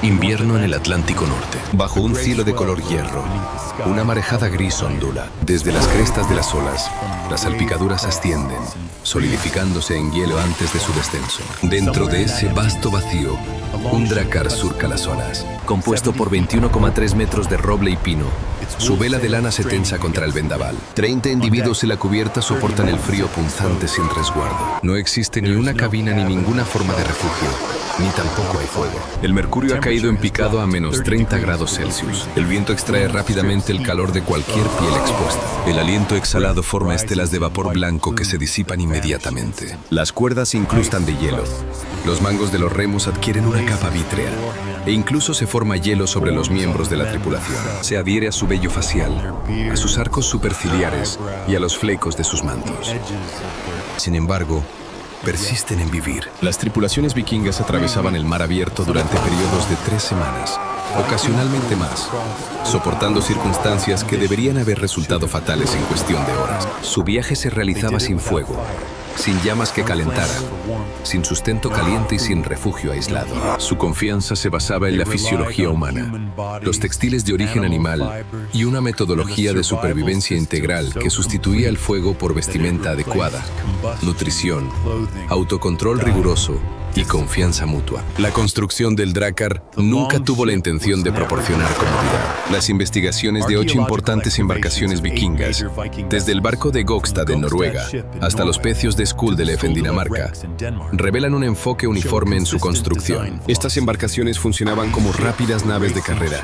Invierno en el Atlántico Norte. Bajo un cielo de color hierro, una marejada gris ondula. Desde las crestas de las olas, las salpicaduras ascienden, solidificándose en hielo antes de su descenso. Dentro de ese vasto vacío, un drakkar surca las olas. Compuesto por 21,3 metros de roble y pino, su vela de lana se tensa contra el vendaval. 30 individuos en la cubierta soportan el frío punzante sin resguardo. No existe ni una cabina ni ninguna forma de refugio, ni tampoco hay fuego. El mercurio ha caído en picado a menos 30 grados Celsius. El viento extrae rápidamente el calor de cualquier piel expuesta. El aliento exhalado forma estelas de vapor blanco que se disipan inmediatamente. Las cuerdas se incrustan de hielo. Los mangos de los remos adquieren una capa vítrea. E incluso se forma hielo sobre los miembros de la tripulación. Se adhiere a su vello facial, a sus arcos superciliares y a los flecos de sus mantos. Sin embargo, persisten en vivir. Las tripulaciones vikingas atravesaban el mar abierto durante periodos de 3 semanas, ocasionalmente más, soportando circunstancias que deberían haber resultado fatales en cuestión de horas. Su viaje se realizaba sin fuego, sin llamas que calentaran, sin sustento caliente y sin refugio aislado. Su confianza se basaba en la fisiología humana, los textiles de origen animal y una metodología de supervivencia integral que sustituía el fuego por vestimenta adecuada, nutrición, autocontrol riguroso y confianza mutua. La construcción del drakkar nunca tuvo la intención de proporcionar comodidad. Las investigaciones de 8 importantes embarcaciones vikingas, desde el barco de Gokstad en Noruega hasta los pecios de Skuldelef en Dinamarca, revelan un enfoque uniforme en su construcción. Estas embarcaciones funcionaban como rápidas naves de carrera,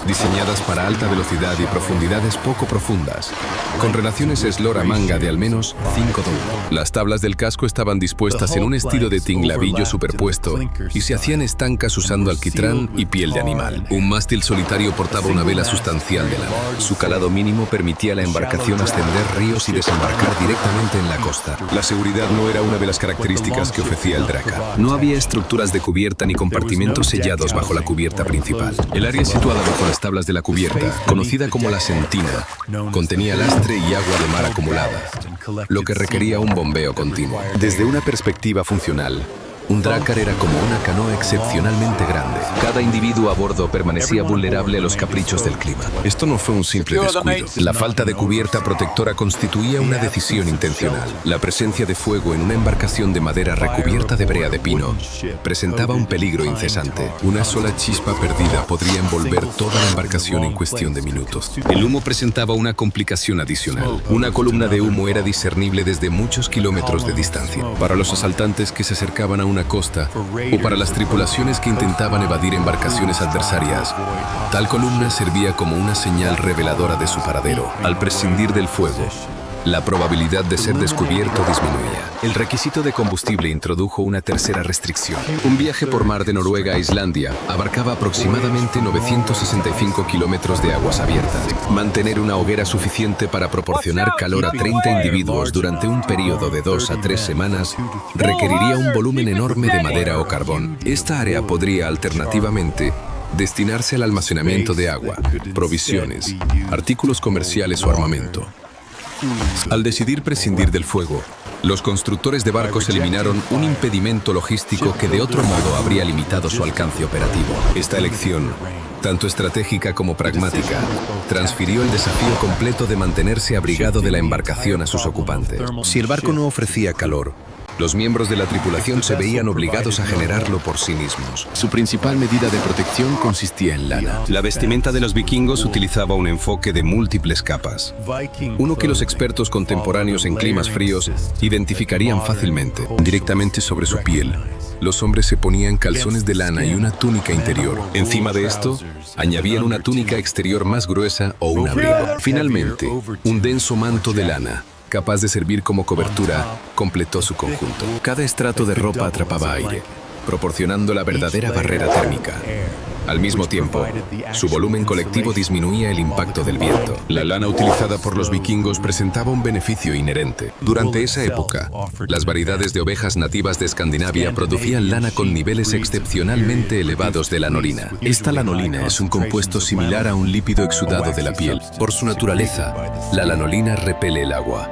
diseñadas para alta velocidad y profundidades poco profundas, con relaciones eslora-manga de al menos 5 d. Las tablas del casco estaban dispuestas en un estilo de tinglavillo superpuesto y se hacían estancas usando alquitrán y piel de animal. Un mástil solitario portaba una vela sustancial de lana. Su calado mínimo permitía a la embarcación ascender ríos y desembarcar directamente en la costa. La seguridad no era una de las características que ofrecía el drakkar. No había estructuras de cubierta ni compartimentos sellados bajo la cubierta principal. El área situada bajo las tablas de la cubierta, conocida como la sentina, contenía lastre y agua de mar acumulada, lo que requería un bombeo continuo. Desde una perspectiva funcional, un drakkar era como una canoa excepcionalmente grande. Cada individuo a bordo permanecía vulnerable a los caprichos del clima. Esto no fue un simple descuido. La falta de cubierta protectora constituía una decisión intencional. La presencia de fuego en una embarcación de madera recubierta de brea de pino presentaba un peligro incesante. Una sola chispa perdida podría envolver toda la embarcación en cuestión de minutos. El humo presentaba una complicación adicional. Una columna de humo era discernible desde muchos kilómetros de distancia. Para los asaltantes que se acercaban a una costa o para las tripulaciones que intentaban evadir embarcaciones adversarias, tal columna servía como una señal reveladora de su paradero. Al prescindir del fuego, la probabilidad de ser descubierto disminuía. El requisito de combustible introdujo una tercera restricción. Un viaje por mar de Noruega a Islandia abarcaba aproximadamente 965 kilómetros de aguas abiertas. Mantener una hoguera suficiente para proporcionar calor a 30 individuos durante un periodo de 2 a 3 semanas requeriría un volumen enorme de madera o carbón. Esta área podría alternativamente destinarse al almacenamiento de agua, provisiones, artículos comerciales o armamento. Al decidir prescindir del fuego, los constructores de barcos eliminaron un impedimento logístico que de otro modo habría limitado su alcance operativo. Esta elección, tanto estratégica como pragmática, transfirió el desafío completo de mantenerse abrigado de la embarcación a sus ocupantes. Si el barco no ofrecía calor, los miembros de la tripulación se veían obligados a generarlo por sí mismos. Su principal medida de protección consistía en lana. La vestimenta de los vikingos utilizaba un enfoque de múltiples capas, uno que los expertos contemporáneos en climas fríos identificarían fácilmente. Directamente sobre su piel, los hombres se ponían calzones de lana y una túnica interior. Encima de esto, añadían una túnica exterior más gruesa o un abrigo. Finalmente, un denso manto de lana, capaz de servir como cobertura, completó su conjunto. Cada estrato de ropa atrapaba aire, proporcionando la verdadera barrera térmica. Al mismo tiempo, su volumen colectivo disminuía el impacto del viento. La lana utilizada por los vikingos presentaba un beneficio inherente. Durante esa época, las variedades de ovejas nativas de Escandinavia producían lana con niveles excepcionalmente elevados de lanolina. Esta lanolina es un compuesto similar a un lípido exudado de la piel. Por su naturaleza, la lanolina repele el agua.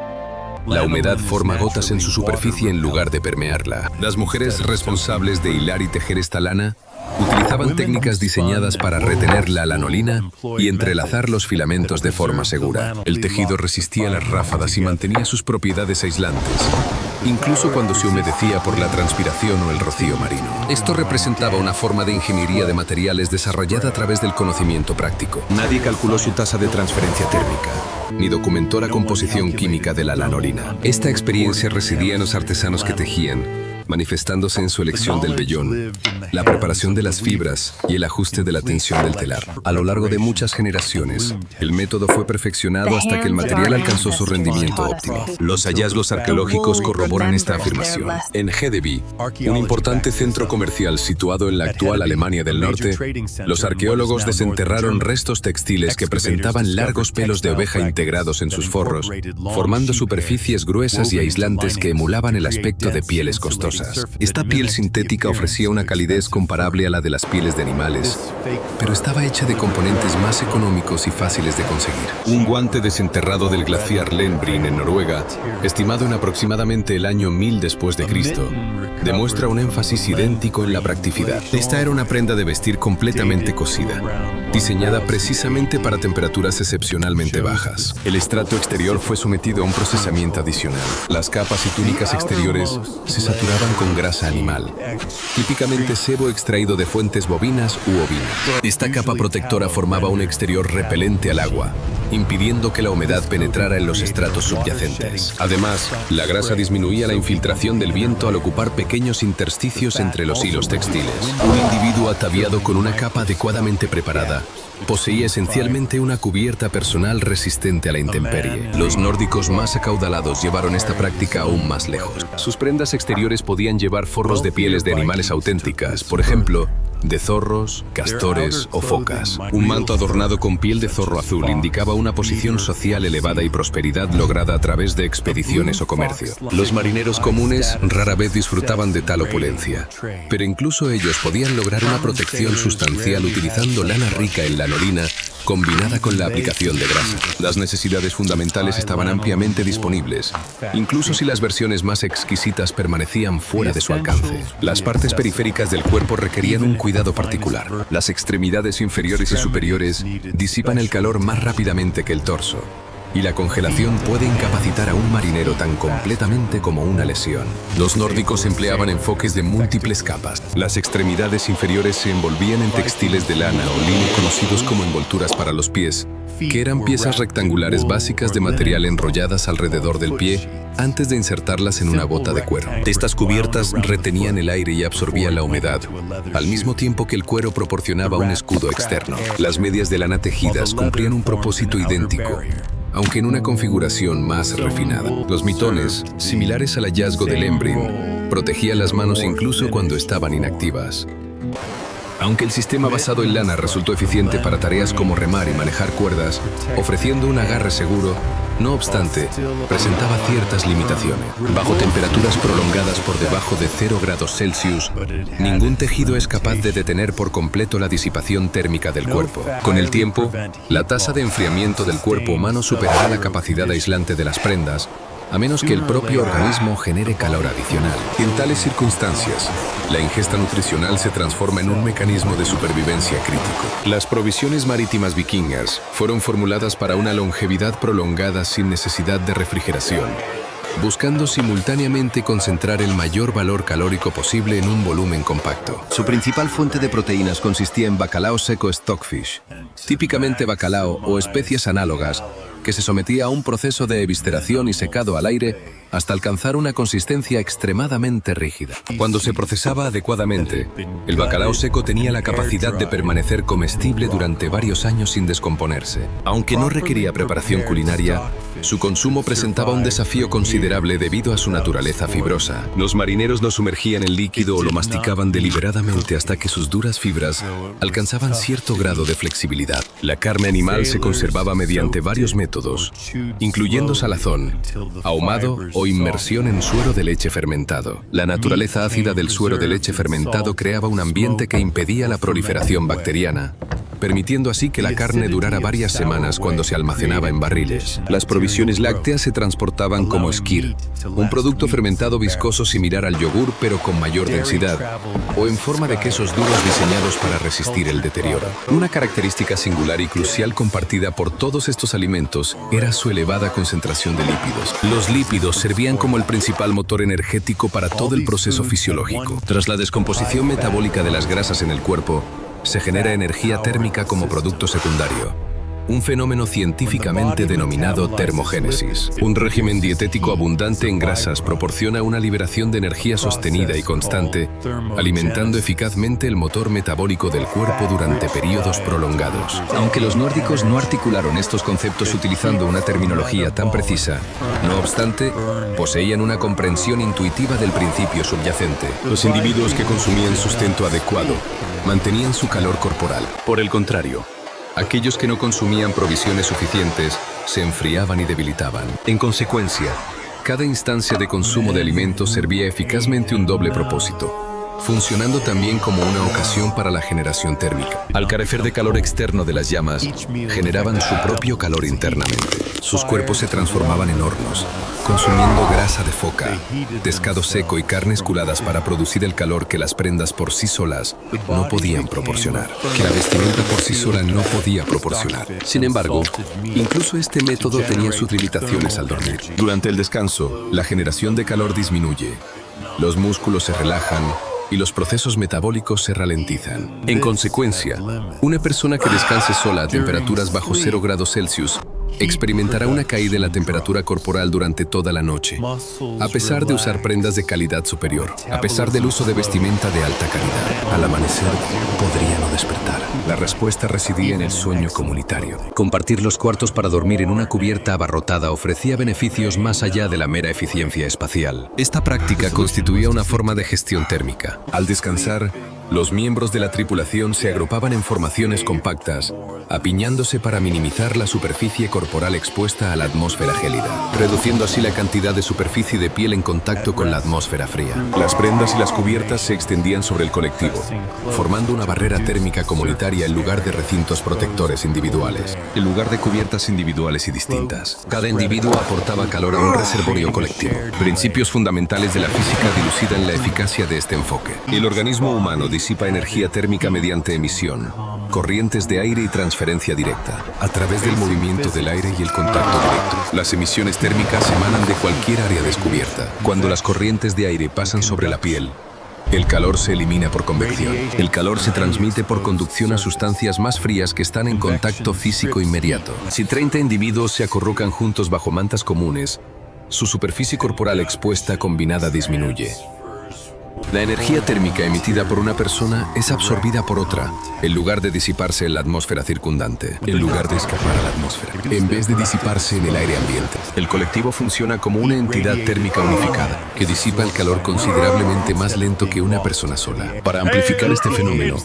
La humedad forma gotas en su superficie en lugar de permearla. Las mujeres responsables de hilar y tejer esta lana Utilizaban técnicas diseñadas para retener la lanolina y entrelazar los filamentos de forma segura. El tejido resistía las ráfagas y mantenía sus propiedades aislantes, incluso cuando se humedecía por la transpiración o el rocío marino. Esto representaba una forma de ingeniería de materiales desarrollada a través del conocimiento práctico. Nadie calculó su tasa de transferencia térmica, ni documentó la composición química de la lanolina. Esta experiencia residía en los artesanos que tejían, manifestándose en su elección del vellón, la preparación de las fibras y el ajuste de la tensión del telar. A lo largo de muchas generaciones, el método fue perfeccionado hasta que el material alcanzó su rendimiento óptimo. Los hallazgos arqueológicos corroboran esta afirmación. En Hedeby, un importante centro comercial situado en la actual Alemania del Norte, los arqueólogos desenterraron restos textiles que presentaban largos pelos de oveja integrados en sus forros, formando superficies gruesas y aislantes que emulaban el aspecto de pieles costosas. Esta piel sintética ofrecía una calidez comparable a la de las pieles de animales, pero estaba hecha de componentes más económicos y fáciles de conseguir. Un guante desenterrado del glaciar Lenbrin en Noruega, estimado en aproximadamente el año 1000 después de Cristo, demuestra un énfasis idéntico en la practicidad. Esta era una prenda de vestir completamente cosida, diseñada precisamente para temperaturas excepcionalmente bajas. El estrato exterior fue sometido a un procesamiento adicional. Las capas y túnicas exteriores se saturaban con grasa animal, típicamente sebo extraído de fuentes bovinas u ovinas. Esta capa protectora formaba un exterior repelente al agua, impidiendo que la humedad penetrara en los estratos subyacentes. Además, la grasa disminuía la infiltración del viento al ocupar pequeños intersticios entre los hilos textiles. Un individuo ataviado con una capa adecuadamente preparada poseía esencialmente una cubierta personal resistente a la intemperie. Los nórdicos más acaudalados llevaron esta práctica aún más lejos. Sus prendas exteriores podían llevar forros de pieles de animales auténticas, por ejemplo, de zorros, castores o focas. Un manto adornado con piel de zorro azul indicaba una posición social elevada y prosperidad lograda a través de expediciones o comercio. Los marineros comunes rara vez disfrutaban de tal opulencia, pero incluso ellos podían lograr una protección sustancial utilizando lana rica en lanolina combinada con la aplicación de grasa. Las necesidades fundamentales estaban ampliamente disponibles, incluso si las versiones más exquisitas permanecían fuera de su alcance. Las partes periféricas del cuerpo requerían un cuidado particular. Las extremidades inferiores y superiores disipan el calor más rápidamente que el torso, y la congelación puede incapacitar a un marinero tan completamente como una lesión. Los nórdicos empleaban enfoques de múltiples capas. Las extremidades inferiores se envolvían en textiles de lana o lino conocidos como envolturas para los pies, que eran piezas rectangulares básicas de material enrolladas alrededor del pie antes de insertarlas en una bota de cuero. Estas cubiertas retenían el aire y absorbían la humedad, al mismo tiempo que el cuero proporcionaba un escudo externo. Las medias de lana tejidas cumplían un propósito idéntico, aunque en una configuración más refinada. Los mitones, similares al hallazgo de Lenbrin, protegían las manos incluso cuando estaban inactivas. Aunque el sistema basado en lana resultó eficiente para tareas como remar y manejar cuerdas, ofreciendo un agarre seguro, no obstante, presentaba ciertas limitaciones. Bajo temperaturas prolongadas por debajo de 0 grados Celsius, ningún tejido es capaz de detener por completo la disipación térmica del cuerpo. Con el tiempo, la tasa de enfriamiento del cuerpo humano superará la capacidad aislante de las prendas, a menos que el propio organismo genere calor adicional. En tales circunstancias, la ingesta nutricional se transforma en un mecanismo de supervivencia crítico. Las provisiones marítimas vikingas fueron formuladas para una longevidad prolongada sin necesidad de refrigeración, buscando simultáneamente concentrar el mayor valor calórico posible en un volumen compacto. Su principal fuente de proteínas consistía en bacalao seco stockfish, típicamente bacalao o especies análogas, que se sometía a un proceso de evisceración y secado al aire hasta alcanzar una consistencia extremadamente rígida. Cuando se procesaba adecuadamente, el bacalao seco tenía la capacidad de permanecer comestible durante varios años sin descomponerse. Aunque no requería preparación culinaria, su consumo presentaba un desafío considerable debido a su naturaleza fibrosa. Los marineros lo sumergían en líquido o lo masticaban deliberadamente hasta que sus duras fibras alcanzaban cierto grado de flexibilidad. La carne animal se conservaba mediante varios métodos, incluyendo salazón, ahumado o inmersión en suero de leche fermentado. La naturaleza ácida del suero de leche fermentado creaba un ambiente que impedía la proliferación bacteriana, permitiendo así que la carne durara varias semanas cuando se almacenaba en barriles. Las provisiones lácteas se transportaban como skyr, un producto fermentado viscoso similar al yogur pero con mayor densidad, o en forma de quesos duros diseñados para resistir el deterioro. Una característica singular y crucial compartida por todos estos alimentos era su elevada concentración de lípidos. Los lípidos servían como el principal motor energético para todo el proceso fisiológico. Tras la descomposición metabólica de las grasas en el cuerpo, se genera energía térmica como producto secundario, un fenómeno científicamente denominado termogénesis. Un régimen dietético abundante en grasas proporciona una liberación de energía sostenida y constante, alimentando eficazmente el motor metabólico del cuerpo durante periodos prolongados. Aunque los nórdicos no articularon estos conceptos utilizando una terminología tan precisa, no obstante, poseían una comprensión intuitiva del principio subyacente. Los individuos que consumían sustento adecuado mantenían su calor corporal. Por el contrario, aquellos que no consumían provisiones suficientes se enfriaban y debilitaban. En consecuencia, cada instancia de consumo de alimentos servía eficazmente un doble propósito, funcionando también como una ocasión para la generación térmica. Al carecer de calor externo de las llamas, generaban su propio calor internamente. Sus cuerpos se transformaban en hornos, consumiendo grasa de foca, pescado seco y carnes curadas para producir el calor que las prendas por sí solas no podían proporcionar, que la vestimenta por sí sola no podía proporcionar. Sin embargo, incluso este método tenía sus limitaciones al dormir. Durante el descanso, la generación de calor disminuye, los músculos se relajan y los procesos metabólicos se ralentizan. En consecuencia, una persona que descanse sola a temperaturas bajo 0 grados Celsius experimentará una caída en la temperatura corporal durante toda la noche, a pesar de usar prendas de calidad superior, a pesar del uso de vestimenta de alta calidad. Al amanecer, podría no despertar. La respuesta residía en el sueño comunitario. Compartir los cuartos para dormir en una cubierta abarrotada ofrecía beneficios más allá de la mera eficiencia espacial. Esta práctica constituía una forma de gestión térmica. Al descansar, los miembros de la tripulación se agrupaban en formaciones compactas, apiñándose para minimizar la superficie corporal expuesta a la atmósfera gélida, reduciendo así la cantidad de superficie de piel en contacto con la atmósfera fría. Las prendas y las cubiertas se extendían sobre el colectivo, formando una barrera térmica comunitaria en lugar de recintos protectores individuales, en lugar de cubiertas individuales y distintas. Cada individuo aportaba calor a un reservorio colectivo. Principios fundamentales de la física dilucidan la eficacia de este enfoque. El organismo humano disipa energía térmica mediante emisión, corrientes de aire y transferencia directa, a través del movimiento del aire y el contacto directo. Las emisiones térmicas emanan de cualquier área descubierta. Cuando las corrientes de aire pasan sobre la piel, el calor se elimina por convección. El calor se transmite por conducción a sustancias más frías que están en contacto físico inmediato. Si 30 individuos se acurrucan juntos bajo mantas comunes, su superficie corporal expuesta combinada disminuye. La energía térmica emitida por una persona es absorbida por otra, en lugar de disiparse en la atmósfera circundante, en lugar de escapar a la atmósfera, en vez de disiparse en el aire ambiente. El colectivo funciona como una entidad térmica unificada, que disipa el calor considerablemente más lento que una persona sola. Para amplificar este fenómeno,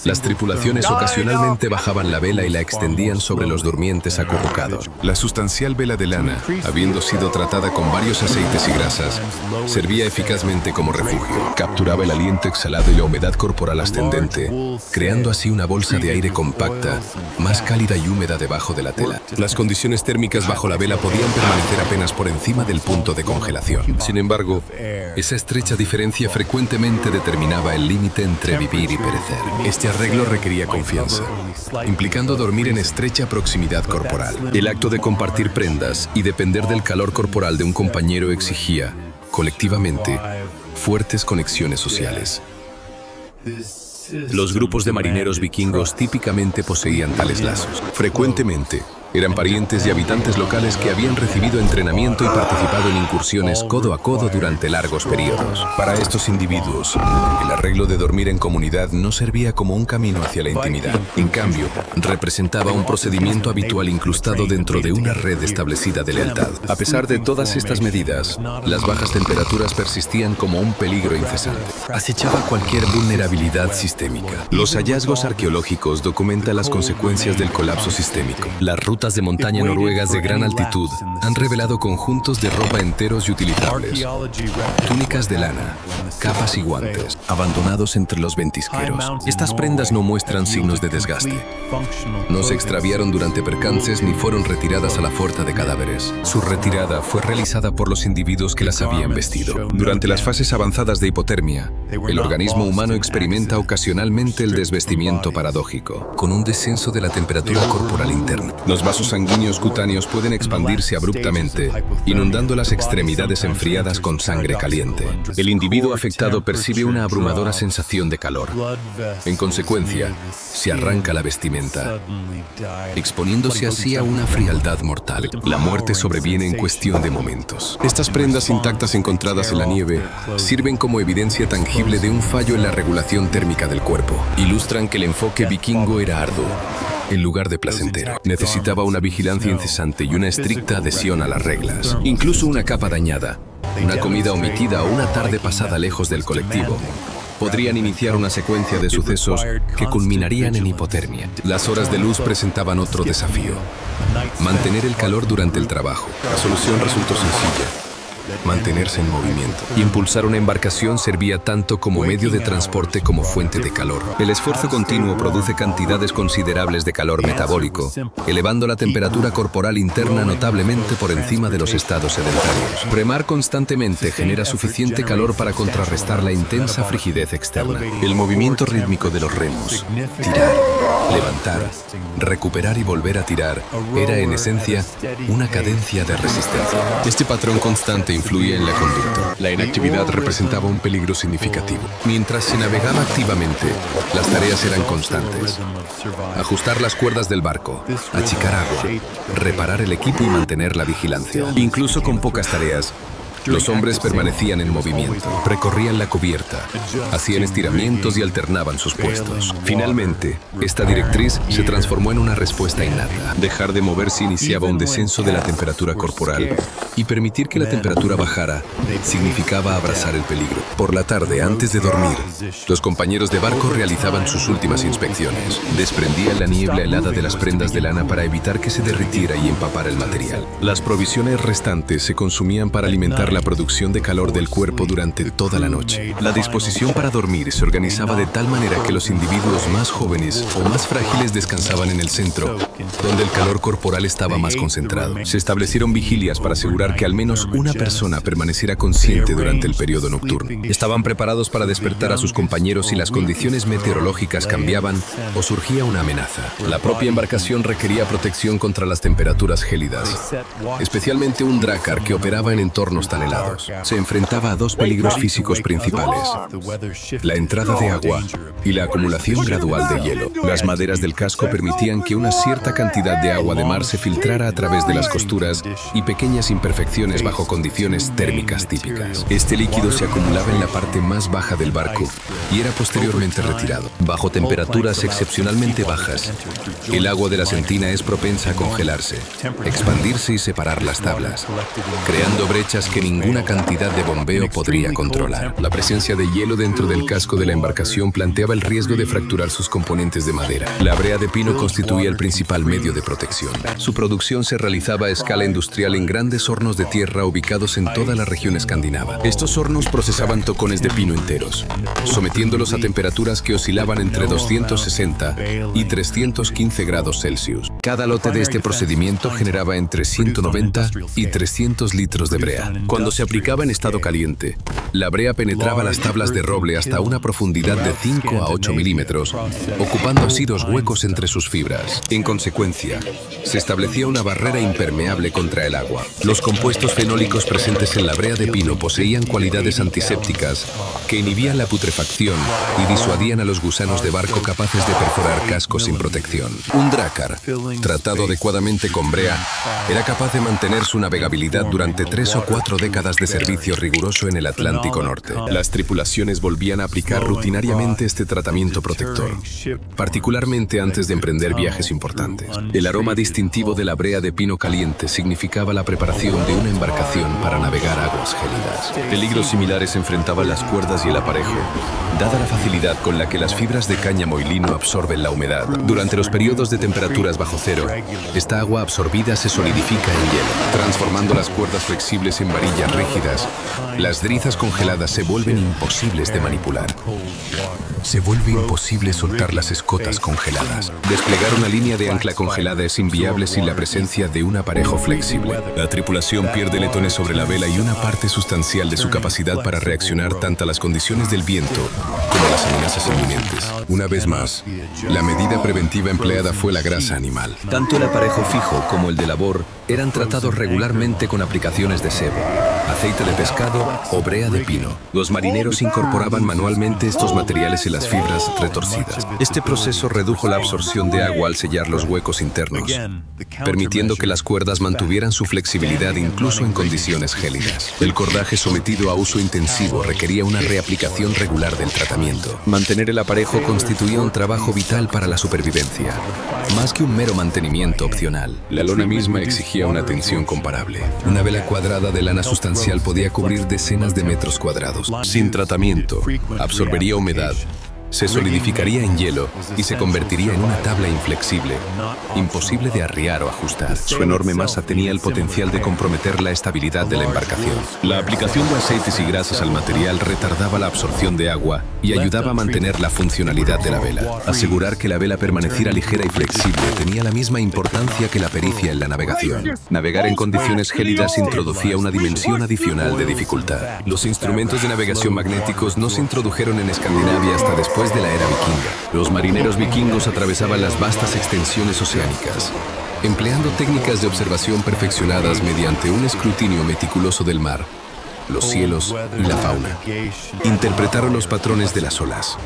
las tripulaciones ocasionalmente bajaban la vela y la extendían sobre los durmientes acurrucados. La sustancial vela de lana, habiendo sido tratada con varios aceites y grasas, servía eficazmente como refugio. Capturaba el aliento exhalado y la humedad corporal ascendente, creando así una bolsa de aire compacta, más cálida y húmeda debajo de la tela. Las condiciones térmicas bajo la vela podían permanecer apenas por encima del punto de congelación. Sin embargo, esa estrecha diferencia frecuentemente determinaba el límite entre vivir y perecer. Este arreglo requería confianza, implicando dormir en estrecha proximidad corporal. El acto de compartir prendas y depender del calor corporal de un compañero exigía, colectivamente, fuertes conexiones sociales. Los grupos de marineros vikingos típicamente poseían tales lazos. Frecuentemente, eran parientes y habitantes locales que habían recibido entrenamiento y participado en incursiones codo a codo durante largos periodos. Para estos individuos, el arreglo de dormir en comunidad no servía como un camino hacia la intimidad. En cambio, representaba un procedimiento habitual incrustado dentro de una red establecida de lealtad. A pesar de todas estas medidas, las bajas temperaturas persistían como un peligro incesante. Acechaba cualquier vulnerabilidad sistémica. Los hallazgos arqueológicos documentan las consecuencias del colapso sistémico. Las rutas de montaña noruegas de gran altitud han revelado conjuntos de ropa enteros y utilizables, túnicas de lana, capas y guantes, abandonados entre los ventisqueros. Estas prendas no muestran signos de desgaste, No se extraviaron durante percances ni fueron retiradas a la fuerza de cadáveres. Su retirada fue realizada por los individuos que las habían vestido. Durante las fases avanzadas de hipotermia, el organismo humano experimenta ocasionalmente el desvestimiento paradójico, con un descenso de la temperatura corporal interna. Los vasos sanguíneos cutáneos pueden expandirse abruptamente, inundando las extremidades enfriadas con sangre caliente. El individuo afectado percibe una abrumadora sensación de calor. En consecuencia, se arranca la vestimenta, exponiéndose así a una frialdad mortal. La muerte sobreviene en cuestión de momentos. Estas prendas intactas encontradas en la nieve sirven como evidencia tangible de un fallo en la regulación térmica del cuerpo. Ilustran que el enfoque vikingo era arduo, en lugar de placentero. Necesitaba una vigilancia incesante y una estricta adhesión a las reglas. Incluso una capa dañada, una comida omitida o una tarde pasada lejos del colectivo podrían iniciar una secuencia de sucesos que culminarían en hipotermia. Las horas de luz presentaban otro desafío: mantener el calor durante el trabajo. La solución resultó sencilla: mantenerse en movimiento. Impulsar una embarcación servía tanto como medio de transporte como fuente de calor. El esfuerzo continuo produce cantidades considerables de calor metabólico, elevando la temperatura corporal interna notablemente por encima de los estados sedentarios. Remar constantemente genera suficiente calor para contrarrestar la intensa frigidez externa. El movimiento rítmico de los remos, tirar, levantar, recuperar y volver a tirar, era en esencia una cadencia de resistencia. Este patrón constante influía en la conducta. La inactividad representaba un peligro significativo. Mientras se navegaba activamente, las tareas eran constantes: ajustar las cuerdas del barco, achicar agua, reparar el equipo y mantener la vigilancia. Incluso con pocas tareas, los hombres permanecían en movimiento, recorrían la cubierta, hacían estiramientos y alternaban sus puestos. Finalmente, esta directriz se transformó en una respuesta innata. Dejar de moverse iniciaba un descenso de la temperatura corporal, y permitir que la temperatura bajara significaba abrazar el peligro. Por la tarde, antes de dormir, los compañeros de barco realizaban sus últimas inspecciones. Desprendían la niebla helada de las prendas de lana para evitar que se derritiera y empapara el material. Las provisiones restantes se consumían para alimentar la producción de calor del cuerpo durante toda la noche. La disposición para dormir se organizaba de tal manera que los individuos más jóvenes o más frágiles descansaban en el centro, donde el calor corporal estaba más concentrado. Se establecieron vigilias para asegurar que al menos una persona permaneciera consciente durante el periodo nocturno. Estaban preparados para despertar a sus compañeros si las condiciones meteorológicas cambiaban o surgía una amenaza. La propia embarcación requería protección contra las temperaturas gélidas, especialmente un drácar que operaba en entornos tan helados. Se enfrentaba a dos peligros físicos principales: la entrada de agua y la acumulación gradual de hielo. Las maderas del casco permitían que una cierta cantidad de agua de mar se filtrara a través de las costuras y pequeñas imperfecciones bajo condiciones térmicas típicas. Este líquido se acumulaba en la parte más baja del barco y era posteriormente retirado. Bajo temperaturas excepcionalmente bajas, el agua de la sentina es propensa a congelarse, expandirse y separar las tablas, creando brechas que ninguna cantidad de bombeo podría controlar. La presencia de hielo dentro del casco de la embarcación planteaba el riesgo de fracturar sus componentes de madera. La brea de pino constituía el principal medio de protección. Su producción se realizaba a escala industrial en grandes hornos de tierra ubicados en toda la región escandinava. Estos hornos procesaban tocones de pino enteros, sometiéndolos a temperaturas que oscilaban entre 260 y 315 grados Celsius. Cada lote de este procedimiento generaba entre 190 y 300 litros de brea. Cuando se aplicaba en estado caliente, la brea penetraba las tablas de roble hasta una profundidad de 5 a 8 milímetros, ocupando así los huecos entre sus fibras. En consecuencia, se establecía una barrera impermeable contra el agua. Los compuestos fenólicos presentes en la brea de pino poseían cualidades antisépticas que inhibían la putrefacción y disuadían a los gusanos de barco capaces de perforar cascos sin protección. Un drácar, tratado adecuadamente con brea, era capaz de mantener su navegabilidad durante 3 o 4 décadas de servicio riguroso en el Atlántico Norte. Las tripulaciones volvían a aplicar rutinariamente este tratamiento protector, particularmente antes de emprender viajes importantes. El aroma distintivo de la brea de pino caliente significaba la preparación de una embarcación para navegar aguas gélidas. Peligros similares enfrentaban las cuerdas y el aparejo, dada la facilidad con la que las fibras de cáñamo y lino absorben la humedad. Durante los periodos de temperaturas bajo cero, esta agua absorbida se solidifica en hielo, transformando las cuerdas flexibles en varillas orillas rígidas, las drizas congeladas se vuelven imposibles de manipular. Se vuelve imposible soltar las escotas congeladas. Desplegar una línea de ancla congelada es inviable sin la presencia de un aparejo flexible. La tripulación pierde letones sobre la vela y una parte sustancial de su capacidad para reaccionar tanto a las condiciones del viento como a las amenazas inminentes. Una vez más, la medida preventiva empleada fue la grasa animal. Tanto el aparejo fijo como el de labor eran tratados regularmente con aplicaciones de sebo, aceite de pescado o brea de pino. Los marineros incorporaban manualmente estos materiales en las fibras retorcidas. Este proceso redujo la absorción de agua al sellar los huecos internos, permitiendo que las cuerdas mantuvieran su flexibilidad incluso en condiciones gélidas. El cordaje sometido a uso intensivo requería una reaplicación regular del tratamiento. Mantener el aparejo constituía un trabajo vital para la supervivencia, más que un mero mantenimiento opcional. La lona misma exigía una atención comparable. Una vela cuadrada de lana sustancial podía cubrir decenas de metros cuadrados. Sin tratamiento, absorbería humedad, se solidificaría en hielo y se convertiría en una tabla inflexible, imposible de arriar o ajustar. Su enorme masa tenía el potencial de comprometer la estabilidad de la embarcación. La aplicación de aceites y grasas al material retardaba la absorción de agua y ayudaba a mantener la funcionalidad de la vela. Asegurar que la vela permaneciera ligera y flexible tenía la misma importancia que la pericia en la navegación. Navegar en condiciones gélidas introducía una dimensión adicional de dificultad. Los instrumentos de navegación magnéticos no se introdujeron en Escandinavia hasta después de la era vikinga. Los marineros vikingos atravesaban las vastas extensiones oceánicas, empleando técnicas de observación perfeccionadas mediante un escrutinio meticuloso del mar, los cielos y la fauna. Interpretaron los patrones de las olas.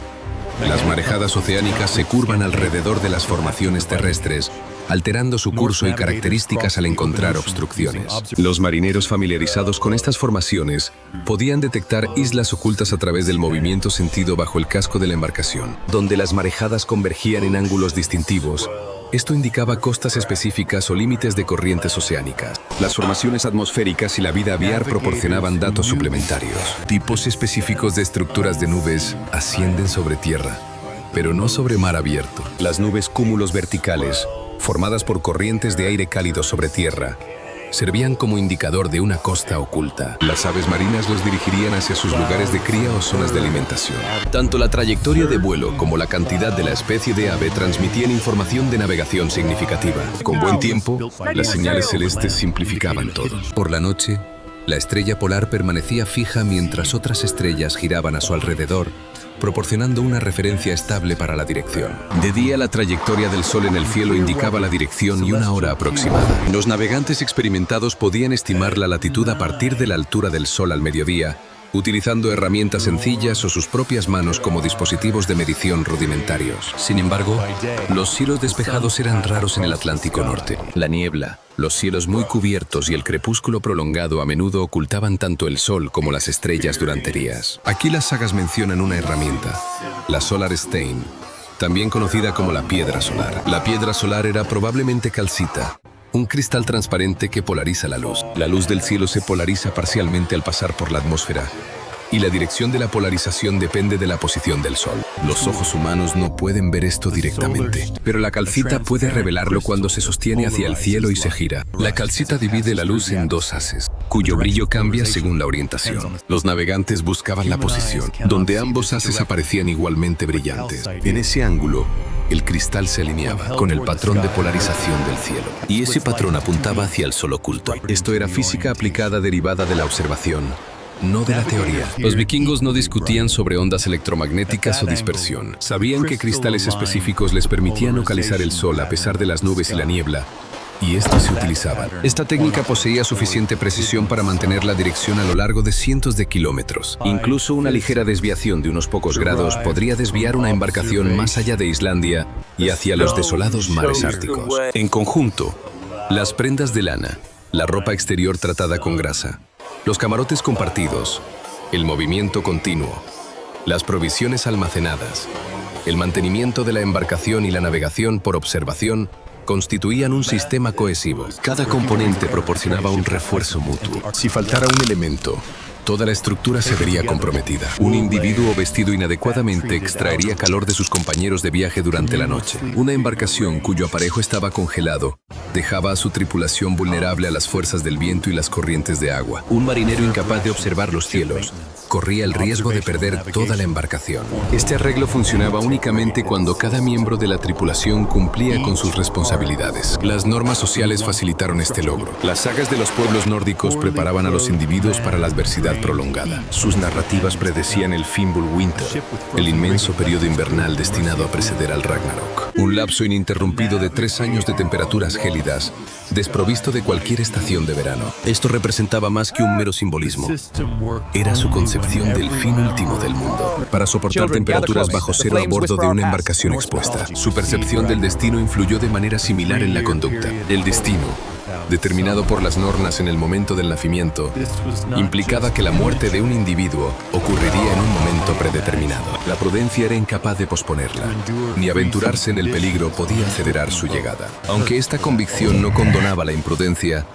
Las marejadas oceánicas se curvan alrededor de las formaciones terrestres, alterando su curso y características al encontrar obstrucciones. Los marineros familiarizados con estas formaciones podían detectar islas ocultas a través del movimiento sentido bajo el casco de la embarcación, donde las marejadas convergían en ángulos distintivos. Esto indicaba costas específicas o límites de corrientes oceánicas. Las formaciones atmosféricas y la vida aviar proporcionaban datos suplementarios. Tipos específicos de estructuras de nubes ascienden sobre tierra, pero no sobre mar abierto. Las nubes cúmulos verticales, formadas por corrientes de aire cálido sobre tierra, servían como indicador de una costa oculta. Las aves marinas los dirigirían hacia sus lugares de cría o zonas de alimentación. Tanto la trayectoria de vuelo como la cantidad de la especie de ave transmitían información de navegación significativa. Con buen tiempo, las señales celestes simplificaban todo. Por la noche, la estrella polar permanecía fija mientras otras estrellas giraban a su alrededor, proporcionando una referencia estable para la dirección. De día, la trayectoria del Sol en el cielo indicaba la dirección y una hora aproximada. Los navegantes experimentados podían estimar la latitud a partir de la altura del Sol al mediodía, utilizando herramientas sencillas o sus propias manos como dispositivos de medición rudimentarios. Sin embargo, los cielos despejados eran raros en el Atlántico Norte. La niebla, los cielos muy cubiertos y el crepúsculo prolongado a menudo ocultaban tanto el sol como las estrellas durante días. Aquí las sagas mencionan una herramienta, la Solar Stain, también conocida como la piedra solar. La piedra solar era probablemente calcita, un cristal transparente que polariza la luz. La luz del cielo se polariza parcialmente al pasar por la atmósfera, y la dirección de la polarización depende de la posición del Sol. Los ojos humanos no pueden ver esto directamente, pero la calcita puede revelarlo cuando se sostiene hacia el cielo y se gira. La calcita divide la luz en dos haces, cuyo brillo cambia según la orientación. Los navegantes buscaban la posición, donde ambos haces aparecían igualmente brillantes. En ese ángulo, el cristal se alineaba con el patrón de polarización del cielo, y ese patrón apuntaba hacia el sol oculto. Esto era física aplicada derivada de la observación, no de la teoría. Los vikingos no discutían sobre ondas electromagnéticas o dispersión. Sabían que cristales específicos les permitían localizar el sol a pesar de las nubes y la niebla, y estos se utilizaban. Esta técnica poseía suficiente precisión para mantener la dirección a lo largo de cientos de kilómetros. Incluso una ligera desviación de unos pocos grados podría desviar una embarcación más allá de Islandia y hacia los desolados mares árticos. En conjunto, las prendas de lana, la ropa exterior tratada con grasa, los camarotes compartidos, el movimiento continuo, las provisiones almacenadas, el mantenimiento de la embarcación y la navegación por observación constituían un sistema cohesivo. Cada componente proporcionaba un refuerzo mutuo. Si faltara un elemento, toda la estructura se vería comprometida. Un individuo vestido inadecuadamente extraería calor de sus compañeros de viaje durante la noche. Una embarcación cuyo aparejo estaba congelado Dejaba a su tripulación vulnerable a las fuerzas del viento y las corrientes de agua. Un marinero incapaz de observar los cielos corría el riesgo de perder toda la embarcación. Este arreglo funcionaba únicamente cuando cada miembro de la tripulación cumplía con sus responsabilidades. Las normas sociales facilitaron este logro. Las sagas de los pueblos nórdicos preparaban a los individuos para la adversidad prolongada. Sus narrativas predecían el Fimbulwinter, el inmenso periodo invernal destinado a preceder al Ragnarok. Un lapso ininterrumpido de 3 años de temperaturas gélidas, desprovisto de cualquier estación de verano. Esto representaba más que un mero simbolismo. Era su concepción del fin último del mundo, para soportar temperaturas bajo cero a bordo de una embarcación expuesta. Su percepción del destino influyó de manera similar en la conducta. El destino, determinado por las nornas en el momento del nacimiento, implicaba que la muerte de un individuo ocurriría en un momento predeterminado. La prudencia era incapaz de posponerla, ni aventurarse en el peligro podía acelerar su llegada. Aunque esta convicción no condonaba la imprudencia,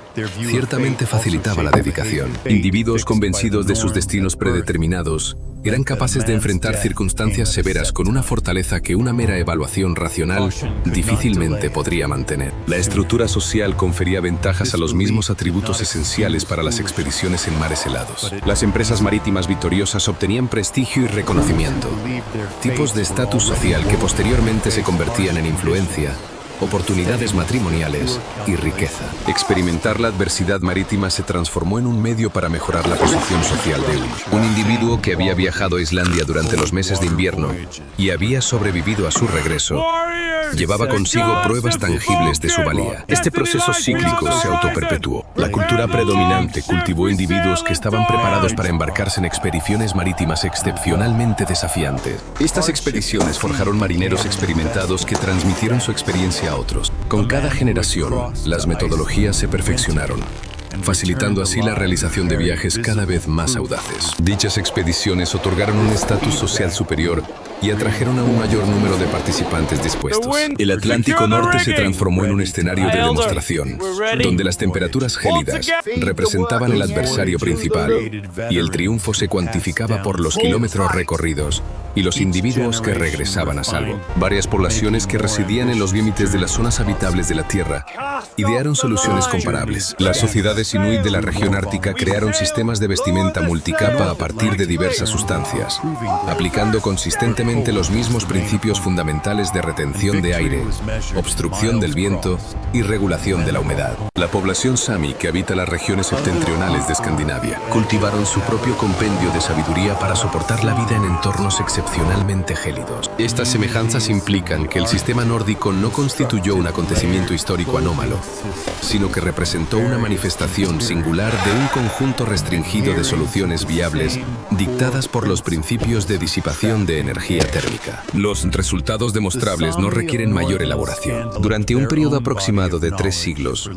ciertamente facilitaba la dedicación. Individuos convencidos de sus destinos predeterminados eran capaces de enfrentar circunstancias severas con una fortaleza que una mera evaluación racional difícilmente podría mantener. La estructura social confería ventajas a los mismos atributos esenciales para las expediciones en mares helados. Las empresas marítimas victoriosas obtenían prestigio y reconocimiento, tipos de estatus social que posteriormente se convertían en influencia, oportunidades matrimoniales y riqueza. Experimentar la adversidad marítima se transformó en un medio para mejorar la posición social de uno. Un individuo que había viajado a Islandia durante los meses de invierno y había sobrevivido a su regreso, llevaba consigo pruebas tangibles de su valía. Este proceso cíclico se autoperpetuó. La cultura predominante cultivó individuos que estaban preparados para embarcarse en expediciones marítimas excepcionalmente desafiantes. Estas expediciones forjaron marineros experimentados que transmitieron su experiencia a otros. Con cada generación, las metodologías se perfeccionaron, facilitando así la realización de viajes cada vez más audaces. Dichas expediciones otorgaron un estatus social superior y atrajeron a un mayor número de participantes dispuestos. El Atlántico Norte se transformó en un escenario de demostración, donde las temperaturas gélidas representaban el adversario principal y el triunfo se cuantificaba por los kilómetros recorridos y los individuos que regresaban a salvo. Varias poblaciones que residían en los límites de las zonas habitables de la Tierra idearon soluciones comparables. Las sociedades inuit de la región ártica crearon sistemas de vestimenta multicapa a partir de diversas sustancias, aplicando consistentemente los mismos principios fundamentales de retención de aire, obstrucción del viento y regulación de la humedad. La población Sami, que habita las regiones septentrionales de Escandinavia, cultivaron su propio compendio de sabiduría para soportar la vida en entornos excepcionalmente gélidos. Estas semejanzas implican que el sistema nórdico no constituyó un acontecimiento histórico anómalo, sino que representó una manifestación singular de un conjunto restringido de soluciones viables dictadas por los principios de disipación de energía térmica. Los resultados demostrables no requieren mayor elaboración. Durante un periodo aproximado de 3 siglos,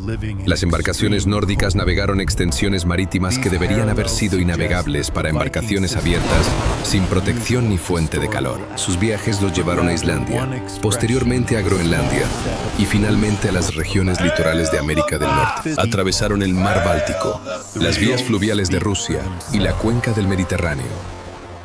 las embarcaciones nórdicas navegaron extensiones marítimas que deberían haber sido innavegables para embarcaciones abiertas, sin protección ni fuente de calor. Sus viajes los llevaron a Islandia, posteriormente a Groenlandia y finalmente a las regiones litorales de América del Norte. Atravesaron el mar Báltico, las vías fluviales de Rusia y la cuenca del Mediterráneo,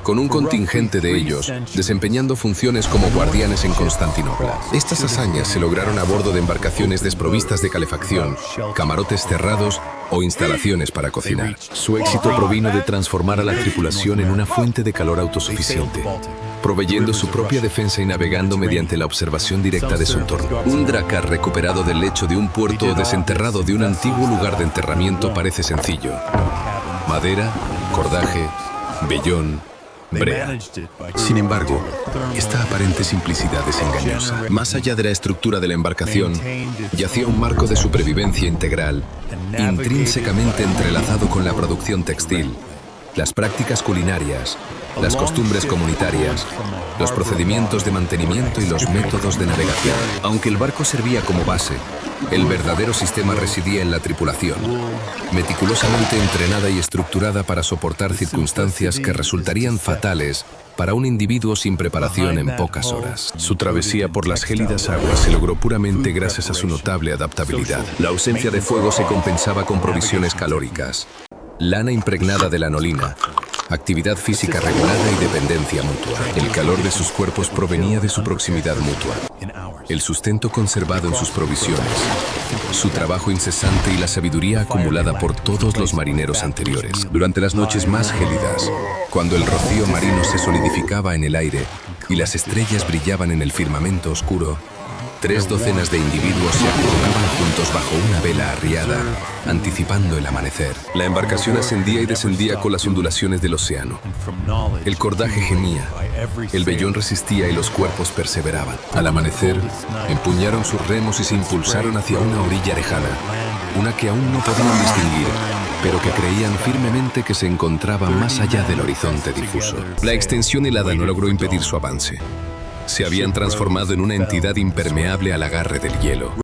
con un contingente de ellos desempeñando funciones como guardianes en Constantinopla. Estas hazañas se lograron a bordo de embarcaciones desprovistas de calefacción, camarotes cerrados o instalaciones para cocinar. Su éxito provino de transformar a la tripulación en una fuente de calor autosuficiente, proveyendo su propia defensa y navegando mediante la observación directa de su entorno. Un dracar recuperado del lecho de un puerto o desenterrado de un antiguo lugar de enterramiento parece sencillo. Madera, cordaje, vellón, brea. Sin embargo, esta aparente simplicidad es engañosa. Más allá de la estructura de la embarcación, yacía un marco de supervivencia integral, intrínsecamente entrelazado con la producción textil, las prácticas culinarias, las costumbres comunitarias, los procedimientos de mantenimiento y los métodos de navegación. Aunque el barco servía como base, el verdadero sistema residía en la tripulación, meticulosamente entrenada y estructurada para soportar circunstancias que resultarían fatales para un individuo sin preparación en pocas horas. Su travesía por las gélidas aguas se logró puramente gracias a su notable adaptabilidad. La ausencia de fuego se compensaba con provisiones calóricas, lana impregnada de lanolina, actividad física regulada y dependencia mutua. El calor de sus cuerpos provenía de su proximidad mutua, el sustento conservado en sus provisiones, su trabajo incesante y la sabiduría acumulada por todos los marineros anteriores. Durante las noches más gélidas, cuando el rocío marino se solidificaba en el aire y las estrellas brillaban en el firmamento oscuro, 3 docenas de individuos se acurrucaban juntos bajo una vela arriada, anticipando el amanecer. La embarcación ascendía y descendía con las ondulaciones del océano. El cordaje gemía, el vellón resistía y los cuerpos perseveraban. Al amanecer, empuñaron sus remos y se impulsaron hacia una orilla lejana, una que aún no podían distinguir, pero que creían firmemente que se encontraba más allá del horizonte difuso. La extensión helada no logró impedir su avance. Se habían transformado en una entidad impermeable al agarre del hielo.